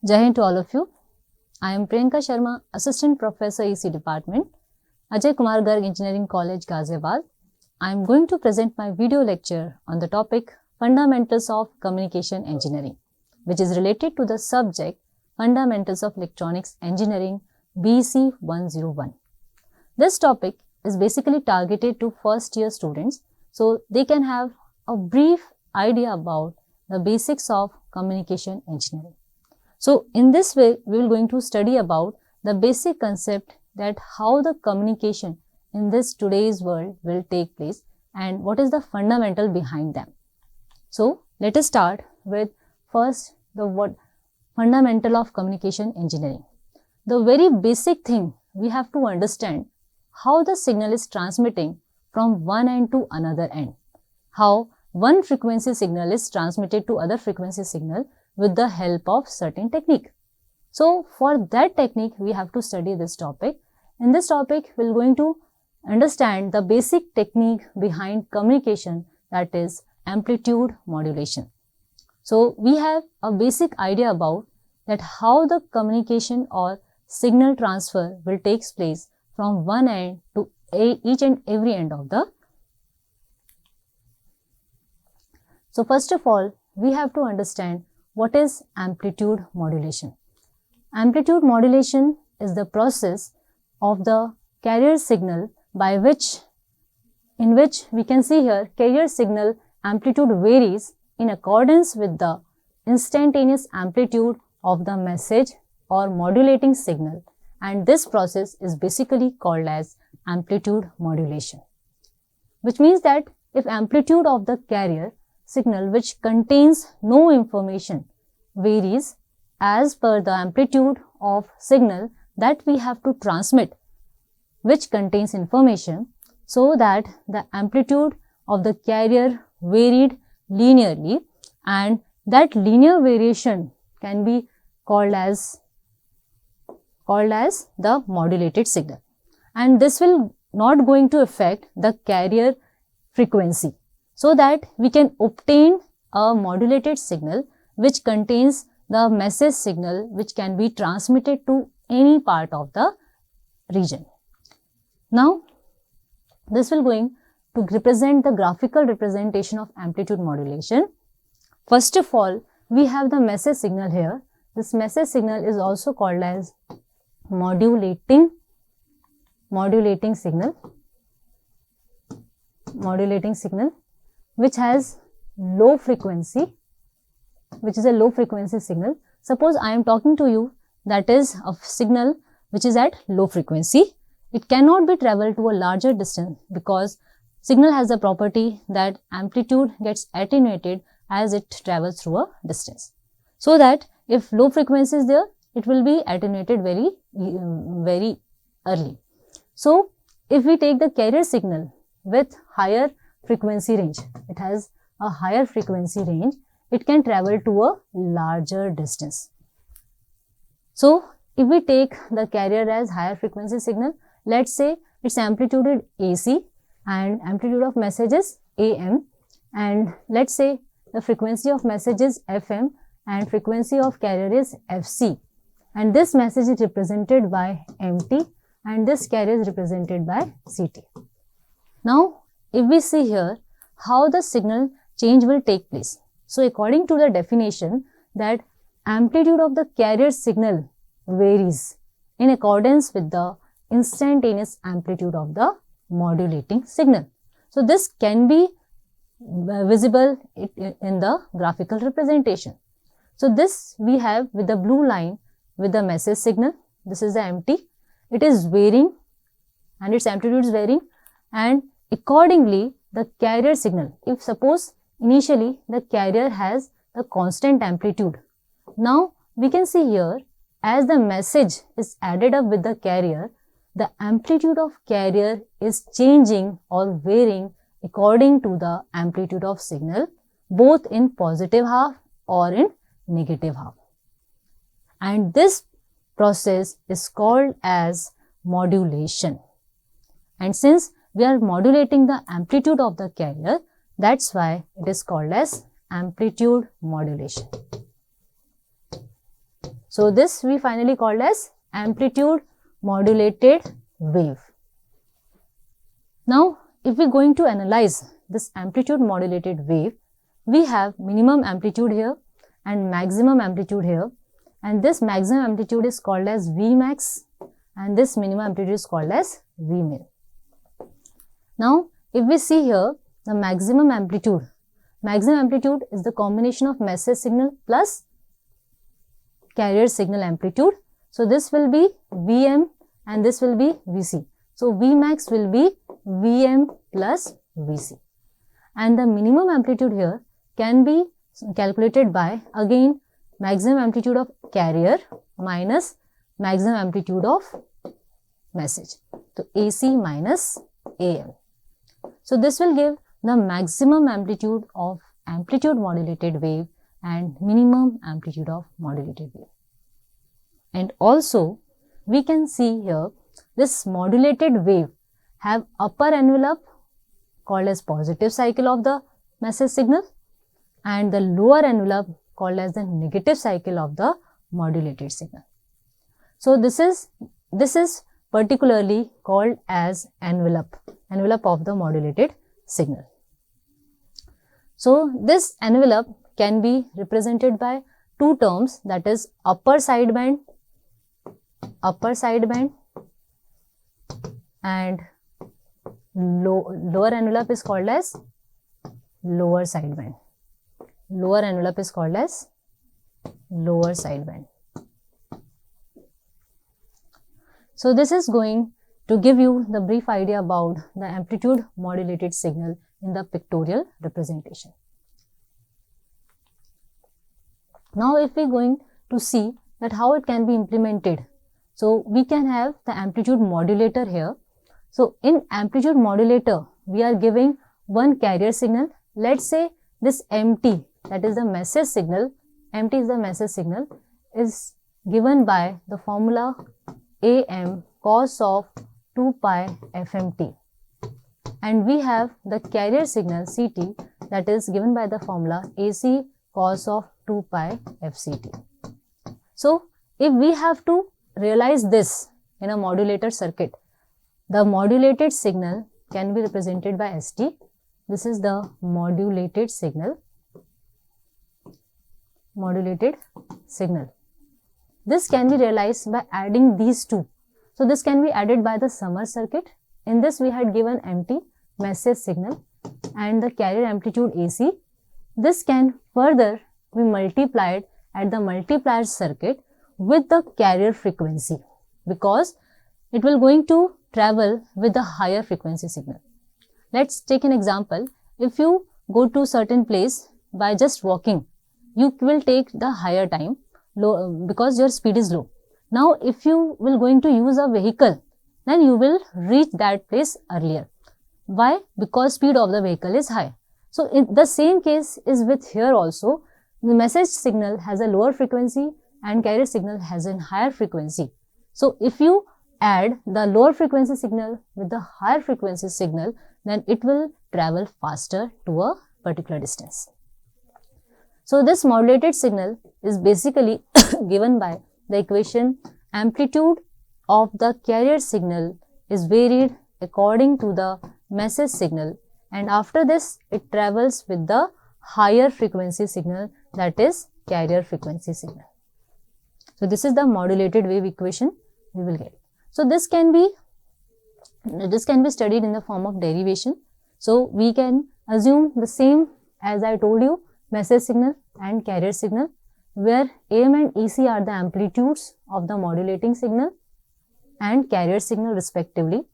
Jai Hind to all of you. I am Priyanka Sharma, Assistant Professor EC Department, Ajay Kumar Garg Engineering College, Ghaziabad. I am going to present my video lecture on the topic Fundamentals of Communication Engineering, which is related to the subject Fundamentals of Electronics Engineering BC 101. This topic is basically targeted to first year students, so they can have a brief idea about the basics of communication engineering. So in this way, we will going to study about the basic concept that how the communication in this today's world will take place and what is the fundamental behind them. So let us start with first the word fundamental of communication engineering. The very basic thing we have to understand how the signal is transmitting from one end to another end. How one frequency signal is transmitted to other frequency signal with the help of certain technique. So for that technique, we have to study this topic. In this topic, we are going to understand the basic technique behind communication, that is amplitude modulation. So we have a basic idea about that how the communication or signal transfer will take place from one end to each and every end of the. So first of all, we have to understand what is amplitude modulation. Amplitude modulation is the process of the carrier signal in which we can see here carrier signal amplitude varies in accordance with the instantaneous amplitude of the message or modulating signal, and this process is basically called as amplitude modulation, which means that if amplitude of the carrier signal which contains no information varies as per the amplitude of signal that we have to transmit which contains information, so that the amplitude of the carrier varied linearly, and that linear variation can be called as the modulated signal, and this will not going to affect the carrier frequency, so that we can obtain a modulated signal which contains the message signal which can be transmitted to any part of the region. Now, this will going to represent the graphical representation of amplitude modulation. First of all, we have the message signal here. This message signal is also called as modulating signal, which has low frequency, which is a low frequency signal. Suppose I am talking to you, that is a signal which is at low frequency. It cannot be traveled to a larger distance because signal has the property that amplitude gets attenuated as it travels through a distance. So that if low frequency is there, it will be attenuated very early. So if we take the carrier signal with higher frequency range, it has a higher frequency range, it can travel to a larger distance. So if we take the carrier as higher frequency signal, let's say its amplitude is AC and amplitude of message is AM, and let's say the frequency of message is FM and frequency of carrier is FC, and this message is represented by MT and this carrier is represented by CT. Now if we see here how the signal change will take place. So according to the definition, that amplitude of the carrier signal varies in accordance with the instantaneous amplitude of the modulating signal. So this can be visible in the graphical representation. So this we have with the blue line with the message signal. This is the MT. It is varying and its amplitude is varying, and accordingly the carrier signal, if suppose initially the carrier has a constant amplitude, now we can see here as the message is added up with the carrier, the amplitude of carrier is changing or varying according to the amplitude of signal, both in positive half or in negative half. And this process is called as modulation. And since we are modulating the amplitude of the carrier, that's why it is called as amplitude modulation. So this we finally called as amplitude modulated wave. Now if we are going to analyze this amplitude modulated wave, we have minimum amplitude here and maximum amplitude here, and this maximum amplitude is called as Vmax and this minimum amplitude is called as Vmin. Now if we see here the maximum amplitude is the combination of message signal plus carrier signal amplitude. So this will be Vm and this will be Vc. So Vmax will be Vm plus Vc. And the minimum amplitude here can be calculated by, again, maximum amplitude of carrier minus maximum amplitude of message. So AC minus AM. So this will give the maximum amplitude of amplitude modulated wave and minimum amplitude of modulated wave. And also we can see here this modulated wave have upper envelope called as positive cycle of the message signal and the lower envelope called as the negative cycle of the modulated signal. So this is particularly called as envelope of the modulated signal. So this envelope can be represented by two terms, that is upper sideband and lower envelope is called as lower sideband. Lower envelope is called as lower sideband. So this is going to give you the brief idea about the amplitude modulated signal in the pictorial representation. Now if we are going to see that how it can be implemented, so we can have the amplitude modulator here. So in amplitude modulator we are giving one carrier signal. Let's say this MT, that is the message signal, MT is the message signal, is given by the formula AM cos of 2 pi FMT, and we have the carrier signal CT, that is given by the formula AC cos of 2 pi FCT. So if we have to realize this in a modulator circuit, the modulated signal can be represented by ST. This is the modulated signal. This can be realized by adding these two. So this can be added by the summer circuit. In this we had given MT, message signal, and the carrier amplitude AC. This can further be multiplied at the multiplier circuit with the carrier frequency, because it will going to travel with the higher frequency signal. Let's take an example. If you go to certain place by just walking, you will take the higher time because your speed is low. Now if you will going to use a vehicle, then you will reach that place earlier. Why? Because speed of the vehicle is high. So in the same case is with here also. The message signal has a lower frequency and carrier signal has a higher frequency. So if you add the lower frequency signal with the higher frequency signal, then it will travel faster to a particular distance. So this modulated signal is basically given by the equation amplitude of the carrier signal is varied according to the message signal, and after this it travels with the higher frequency signal, that is carrier frequency signal. So this is the modulated wave equation we will get. So this can be studied in the form of derivation. So we can assume the same as I told you, message signal and carrier signal, where AM and EC are the amplitudes of the modulating signal and carrier signal respectively,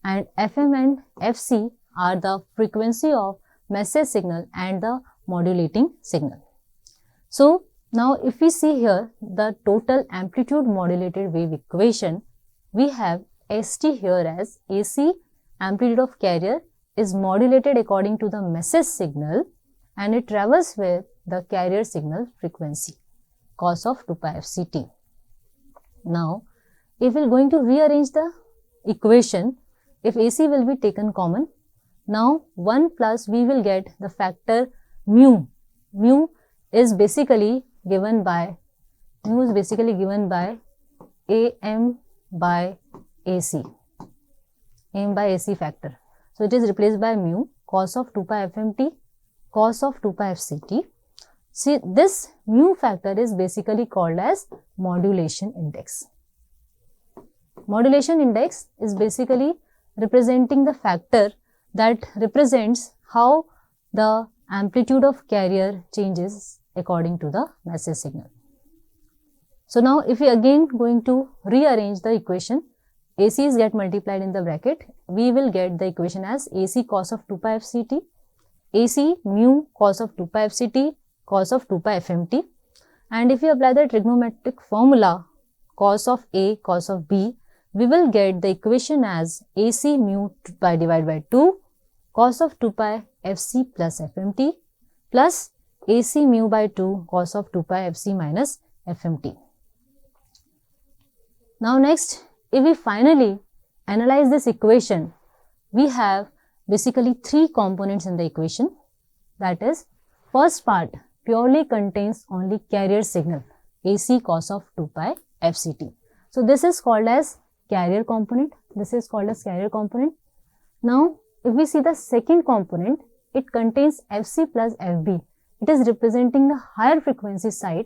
and FM and FC are the frequency of message signal and the modulating signal. So now if we see here the total amplitude modulated wave equation, we have ST here as AC amplitude of carrier is modulated according to the message signal and it travels with the carrier signal frequency cos of 2 pi FCT. Now if we are going to rearrange the equation, if AC will be taken common, now 1 plus we will get the factor mu. Mu is basically given by Mu is basically given by AM by AC. AM by AC factor. So it is replaced by mu cos of 2 pi FMT cos of 2 pi FCT. See, this mu factor is basically called as modulation index. Modulation index is basically representing the factor that represents how the amplitude of carrier changes according to the message signal. So now if we again going to rearrange the equation, AC's get multiplied in the bracket, we will get the equation as AC cos of 2 pi FCT, AC mu cos of 2 pi FCT cos of 2 pi FMT, and if we apply the trigonometric formula cos of A cos of B, we will get the equation as AC mu pi divided by 2 cos of 2 pi FC plus FMT plus AC mu by 2 cos of 2 pi FC minus FMT. Now next, if we finally analyze this equation, we have basically three components in the equation. That is, first part purely contains only carrier signal AC cos of 2 pi FCT. So this is called as carrier component. This is called as carrier component. Now if we see the second component, it contains FC plus FB. It is representing the higher frequency side.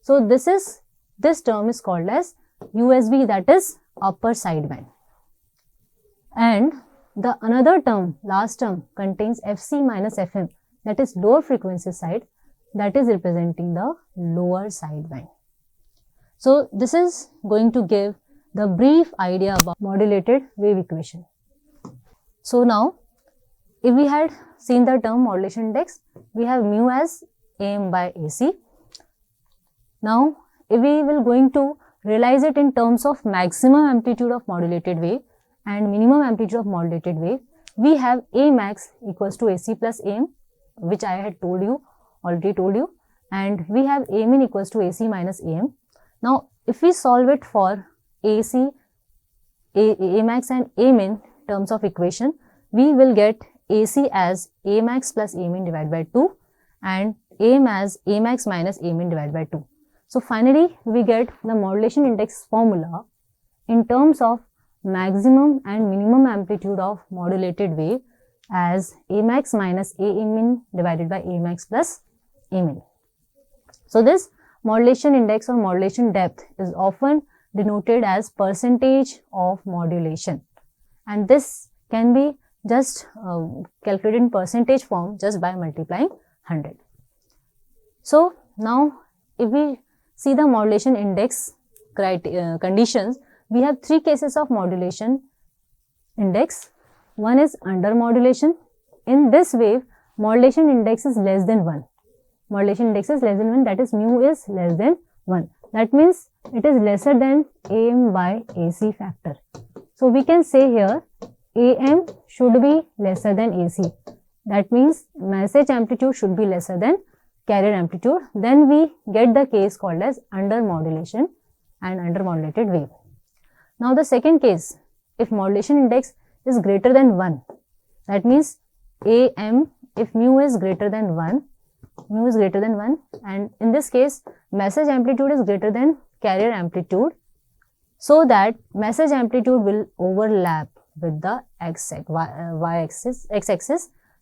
So this term is called as USB, that is upper sideband. And the another term, last term, contains FC minus FM, that is lower frequency side, that is representing the lower sideband. So this is going to give the brief idea about modulated wave equation. So now if we had seen the term modulation index, we have mu as AM by AC. Now if we will going to realize it in terms of maximum amplitude of modulated wave and minimum amplitude of modulated wave, we have A max equals to AC plus AM, which I had already told you, and we have A min equals to AC minus AM. Now if we solve it for AC, A max and A min terms of equation, we will get AC as A max plus A min divided by 2 and AM as A max minus A min divided by 2. So finally we get the modulation index formula in terms of maximum and minimum amplitude of modulated wave as A max minus A min divided by A max plus A min. So this modulation index or modulation depth is often denoted as percentage of modulation, and this can be just calculated in percentage form just by multiplying 100. So now if we see the modulation index conditions, we have three cases of modulation index. One is under modulation. In this wave, modulation index is less than 1. Modulation index is less than 1, that is mu is less than 1. That means it is lesser than AM by AC factor. So we can say here AM should be lesser than AC. That means message amplitude should be lesser than carrier amplitude. Then we get the case called as under modulation and under modulated wave. Now the second case, if modulation index is greater than 1, that means AM, if mu is greater than 1, and in this case message amplitude is greater than carrier amplitude, so that message amplitude will overlap with the x-axis.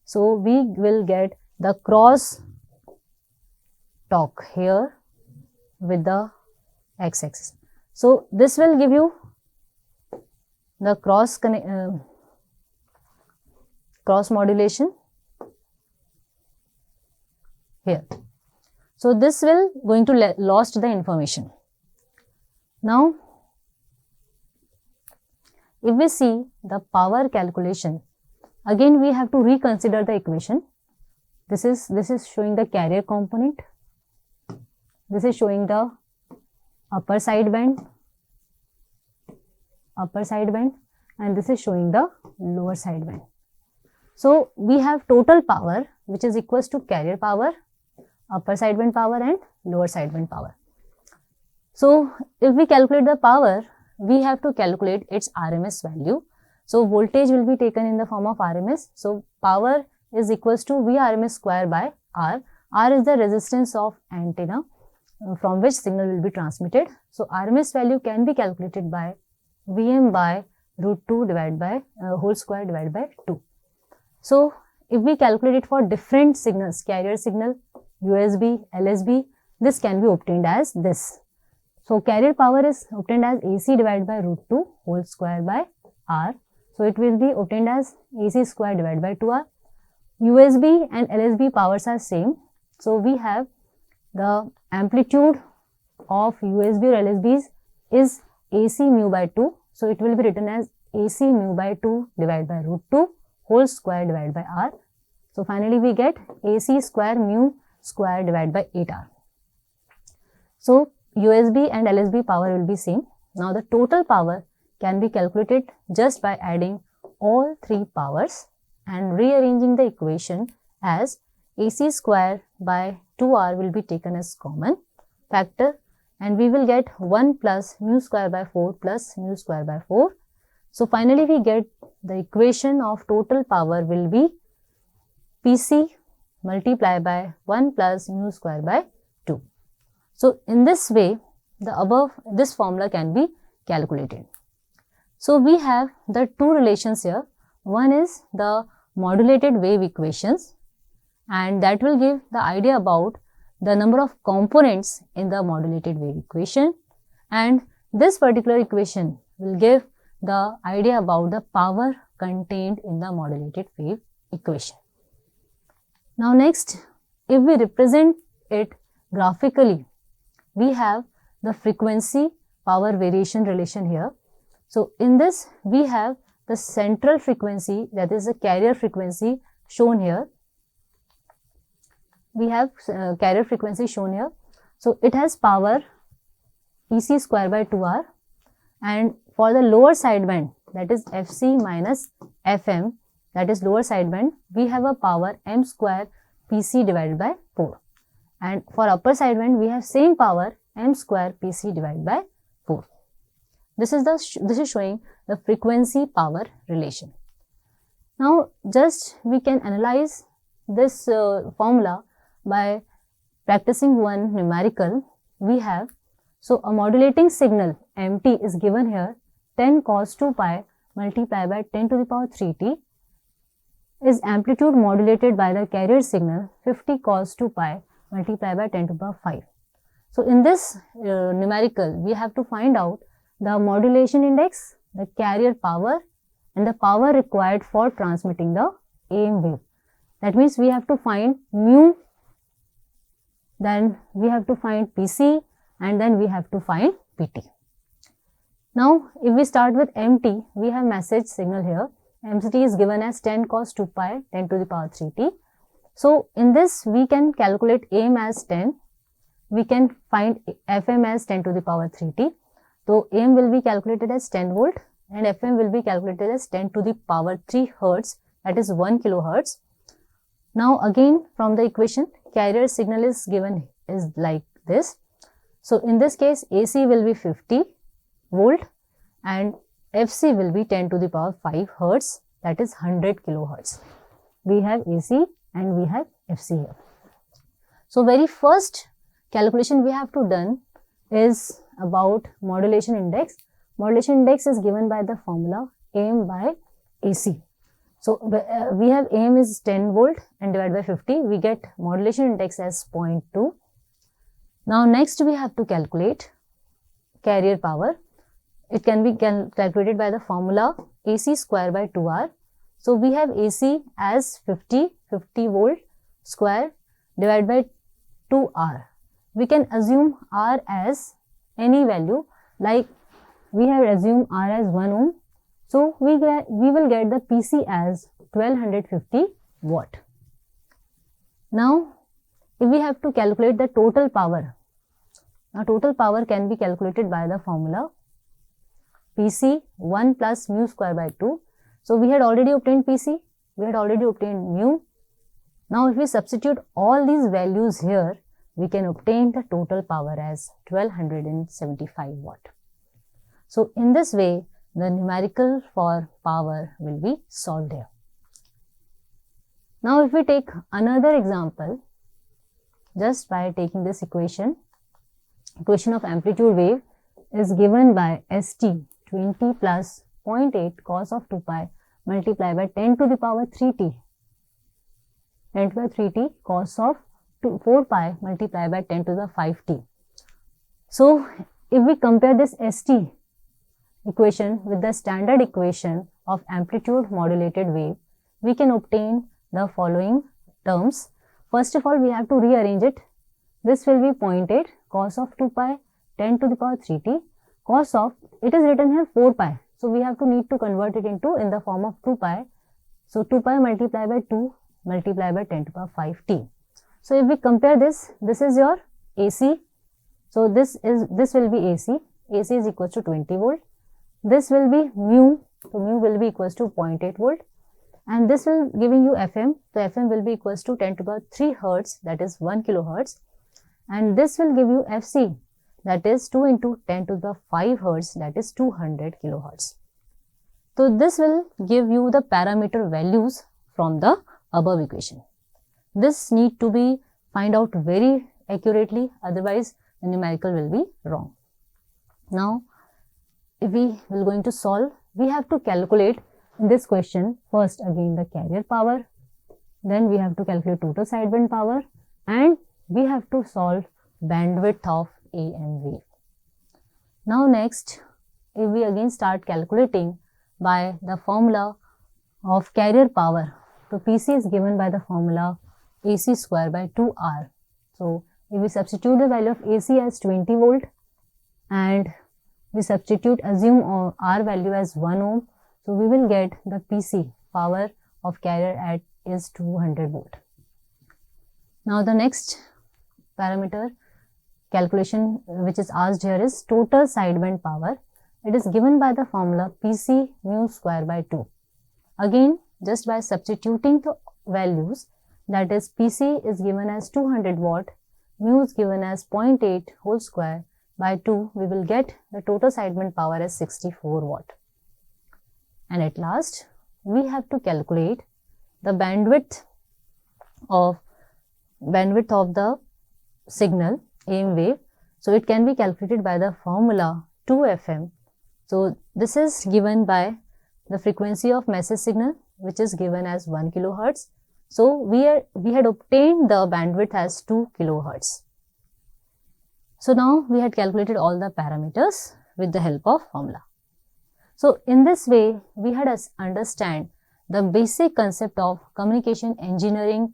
So we will get the cross talk here with the x-axis. So this will give you the cross modulation here. So this will going to lost the information. Now if we see the power calculation, again we have to reconsider the equation. This is showing the carrier component, this is showing the upper sideband, and this is showing the lower sideband. So we have total power which is equals to carrier power, upper sideband power and lower sideband power. So if we calculate the power, we have to calculate its RMS value. So voltage will be taken in the form of RMS. So power is equals to V RMS square by R. R is the resistance of antenna from which signal will be transmitted. So RMS value can be calculated by Vm by root 2 divided by whole square divided by 2. So if we calculate it for different signals, carrier signal, USB, LSB, this can be obtained as this. So carrier power is obtained as AC divided by root 2 whole square by R. So it will be obtained as AC square divided by 2R. USB and LSB powers are same. So we have the amplitude of USB or LSBs is AC mu by 2. So it will be written as AC mu by 2 divided by root 2 whole square divided by R. So finally we get AC square mu square divided by 8R. So USB and LSB power will be same. Now the total power can be calculated just by adding all three powers and rearranging the equation as AC square by 2R will be taken as common factor, and we will get 1 plus mu square by 4 plus mu square by 4. So finally we get the equation of total power will be PC multiplied by 1 plus mu square by 2. So in this way, this formula can be calculated. So we have the two relations here. One is the modulated wave equations, and that will give the idea about the number of components in the modulated wave equation, and this particular equation will give the idea about the power contained in the modulated wave equation. Now next, if we represent it graphically, we have the frequency power variation relation here. So in this we have the central frequency, that is the carrier frequency shown here. We have carrier frequency shown here. So it has power PC square by 2R, and for the lower sideband, that is FC minus FM, that is lower sideband, we have a power M square PC divided by 4, and for upper sideband we have same power M square PC divided by 4. This is showing the frequency power relation. Now just we can analyze this formula by practicing one numerical. We have, so a modulating signal MT is given here, 10 cos 2 pi multiplied by 10 to the power 3t is amplitude modulated by the carrier signal 50 cos 2 pi multiplied by 10 to the power 5. So in this numerical we have to find out the modulation index, the carrier power, and the power required for transmitting the AM wave. That means we have to find mu, then we have to find PC, and then we have to find PT. Now if we start with MT, we have message signal here. MT is given as 10 cos 2 pi 10 to the power 3t. So in this we can calculate AM as 10, we can find FM as 10 to the power 3t. So AM will be calculated as 10 volt and FM will be calculated as 10 to the power 3 hertz, that is 1 kilohertz. Now again from the equation, carrier signal is given is like this. So in this case AC will be 50 volt and FC will be 10 to the power 5 hertz, that is 100 kilohertz. We have AC and we have FC here. So very first calculation we have to done is about modulation index. Modulation index is given by the formula AM by AC. So we have AM is 10 volt and divided by 50, we get modulation index as 0.2. Now next we have to calculate carrier power. It can be calculated by the formula AC square by 2R. So we have AC as 50 volt square divided by 2R. We can assume R as any value, like we have assumed R as 1 ohm. So we will get the PC as 1250 watt. Now if we have to calculate the total power, now total power can be calculated by the formula PC 1 plus mu square by 2. So we had already obtained PC, we had already obtained mu. Now if we substitute all these values here, we can obtain the total power as 1275 watt. So in this way, the numerical for power will be solved here. Now if we take another example, just by taking this equation equation of amplitude wave is given by st 20 plus 0.8 cos of 2 pi multiplied by 10 to the power 3t 10 to the 3t cos of 4 pi multiplied by 10 to the 5t. So if we compare this st equation with the standard equation of amplitude modulated wave, we can obtain the following terms. First of all, we have to rearrange it. This will be 0.8 cos of 2 pi 10 to the power 3t cos of, it is written here 4 pi. So we have to need to convert it into in the form of 2 pi. So 2 pi multiplied by 2 multiplied by 10 to the power 5t. So if we compare this, this is your AC. So this will be AC. AC is equals to 20 volt. This will be mu. So mu will be equals to 0.8 volt. And this will giving you FM. So FM will be equals to 10 to the power 3 hertz, that is 1 kilohertz. And this will give you FC, that is 2 into 10 to the 5 hertz, that is 200 kilohertz. So this will give you the parameter values from the above equation. This need to be find out very accurately, otherwise the numerical will be wrong. Now, if we will going to solve, we have to calculate in this question first again the carrier power, then we have to calculate total sideband power, and we have to solve bandwidth of AM wave. Now next, if we again start calculating by the formula of carrier power, so PC is given by the formula AC square by 2R. So if we substitute the value of AC as 20 volt and we substitute, assume R value as 1 ohm, so we will get the PC power of carrier at is 200 volt. Now the next parameter calculation which is asked here is total sideband power. It is given by the formula PC mu square by 2. Again, just by substituting the values, that is PC is given as 200 watt, mu is given as 0.8 whole square by 2, we will get the total sideband power as 64 watt. And at last, we have to calculate the bandwidth of the signal AM wave. So it can be calculated by the formula 2FM. So this is given by the frequency of message signal, which is given as 1 kilohertz. So we had obtained the bandwidth as 2 kilohertz. So now we had calculated all the parameters with the help of formula. So in this way, we had understand the basic concept of communication engineering,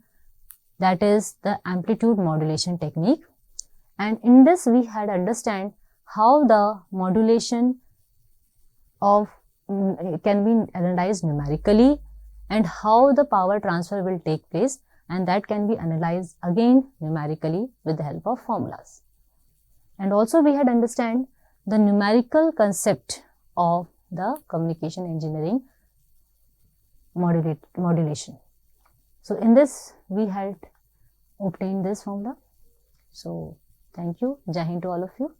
that is the amplitude modulation technique. And in this we had understand how the modulation of can be analyzed numerically and how the power transfer will take place, and that can be analyzed again numerically with the help of formulas. And also we had understand the numerical concept of the communication engineering modulation. So in this we had obtained this formula. So thank you. Jai Hind to all of you.